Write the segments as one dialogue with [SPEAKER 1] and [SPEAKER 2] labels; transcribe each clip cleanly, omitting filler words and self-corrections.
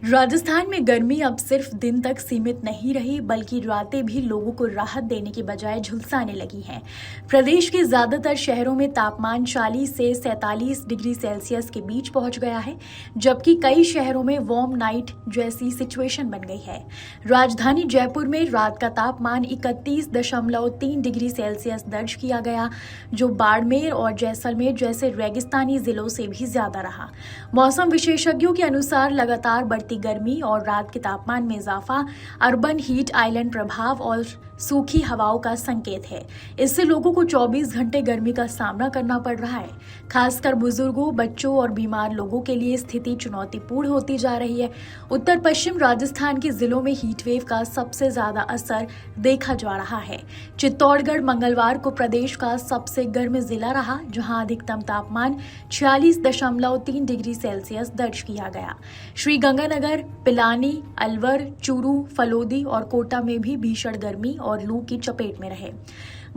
[SPEAKER 1] राजस्थान में गर्मी अब सिर्फ दिन तक सीमित नहीं रही, बल्कि रातें भी लोगों को राहत देने की बजाय झुलसाने लगी हैं। प्रदेश के ज्यादातर शहरों में तापमान 40 से 47 डिग्री सेल्सियस के बीच पहुंच गया है, जबकि कई शहरों में वार्म नाइट जैसी सिचुएशन बन गई है। राजधानी जयपुर में रात का तापमान 31.3 डिग्री सेल्सियस दर्ज किया गया, जो बाड़मेर और जैसलमेर जैसे रेगिस्तानी जिलों से भी ज्यादा रहा। मौसम विशेषज्ञों के अनुसार लगातार बढ़ती गर्मी और रात के तापमान में इजाफा अर्बन हीट आइलैंड प्रभाव और सूखी हवाओं का संकेत है। इससे लोगों को 24 घंटे गर्मी का सामना करना पड़ रहा है। खासकर बुजुर्गों, बच्चों और बीमार लोगों के लिए स्थिति चुनौतीपूर्ण होती जा रही है। उत्तर पश्चिम राजस्थान के जिलों में हीट वेव का सबसे ज्यादा असर देखा जा रहा है। चित्तौड़गढ़ मंगलवार को प्रदेश का सबसे गर्म जिला रहा, जहां अधिकतम तापमान 46.3 डिग्री सेल्सियस दर्ज किया गया। श्रीगंगानगर, पिलानी, अलवर, चूरू, फलोदी और कोटा में भी भीषण गर्मी और लू की चपेट में रहे।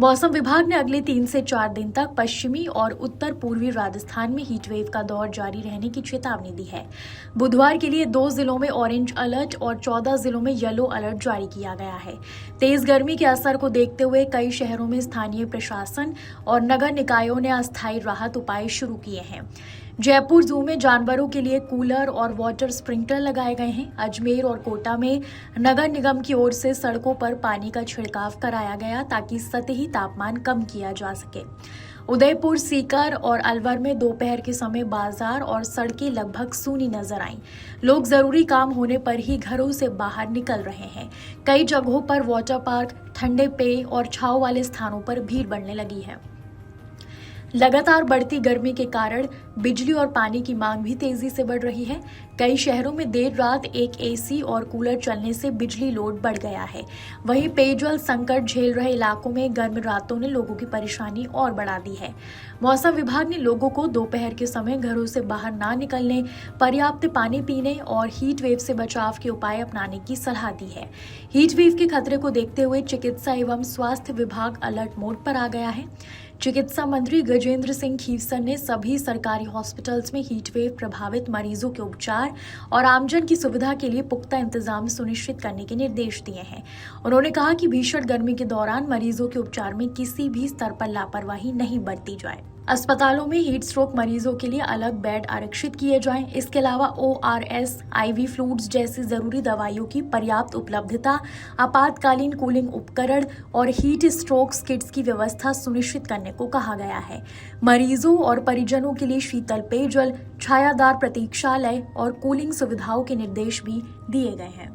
[SPEAKER 1] मौसम विभाग ने अगले 3 से 4 दिन तक पश्चिमी और उत्तर पूर्वी राजस्थान में हीटवेव का दौर जारी रहने की चेतावनी दी है। बुधवार के लिए 2 जिलों में ऑरेंज अलर्ट और 14 जिलों में येलो अलर्ट जारी किया गया है। तेज गर्मी के असर को देखते हुए कई शहरों में स्थानीय प्रशासन और नगर निकायों ने अस्थायी राहत उपाय शुरू किए हैं। जयपुर जू में जानवरों के लिए कूलर और वाटर स्प्रिंकलर लगाए गए हैं। अजमेर और कोटा में नगर निगम की ओर से सड़कों पर पानी का छिड़काव कराया गया, ताकि सतही तापमान कम किया जा सके। उदयपुर, सीकर और अलवर में दोपहर के समय बाजार और सड़कें लगभग सूनी नजर आईं। लोग जरूरी काम होने पर ही घरों से बाहर निकल रहे हैं। कई जगहों पर वाटर पार्क, ठंडे पेय और छांव वाले स्थानों पर भीड़ बढ़ने लगी है। लगातार बढ़ती गर्मी के कारण बिजली और पानी की मांग भी तेजी से बढ़ रही है। कई शहरों में देर रात एक एसी और कूलर चलने से बिजली लोड बढ़ गया है। वहीं पेयजल संकट झेल रहे इलाकों में गर्म रातों ने लोगों की परेशानी और बढ़ा दी है। मौसम विभाग ने लोगों को दोपहर के समय घरों से बाहर ना निकलने, पर्याप्त पानी पीने और हीट वेव से बचाव के उपाय अपनाने की सलाह दी है। हीट वेव के खतरे को देखते हुए चिकित्सा एवं स्वास्थ्य विभाग अलर्ट मोड पर आ गया है। चिकित्सा मंत्री गजेंद्र सिंह खीवसर ने सभी सरकारी हॉस्पिटल्स में हीटवेव प्रभावित मरीजों के उपचार और आमजन की सुविधा के लिए पुख्ता इंतजाम सुनिश्चित करने के निर्देश दिए हैं। उन्होंने कहा कि भीषण गर्मी के दौरान मरीजों के उपचार में किसी भी स्तर पर लापरवाही नहीं बरती जाए। अस्पतालों में हीट स्ट्रोक मरीजों के लिए अलग बेड आरक्षित किए जाएं। इसके अलावा ORS, IV फ्लूइड्स जैसी जरूरी दवाइयों की पर्याप्त उपलब्धता, आपातकालीन कूलिंग उपकरण और हीट स्ट्रोक किट्स की व्यवस्था सुनिश्चित करने को कहा गया है। मरीजों और परिजनों के लिए शीतल पेयजल, छायादार प्रतीक्षालय और कूलिंग सुविधाओं के निर्देश भी दिए गए हैं।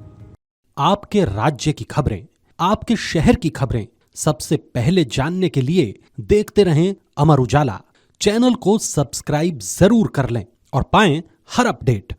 [SPEAKER 2] आपके राज्य की खबरें, आपके शहर की खबरें सबसे पहले जानने के लिए देखते रहें अमर उजाला। चैनल को सब्सक्राइब जरूर कर लें और पाएं हर अपडेट।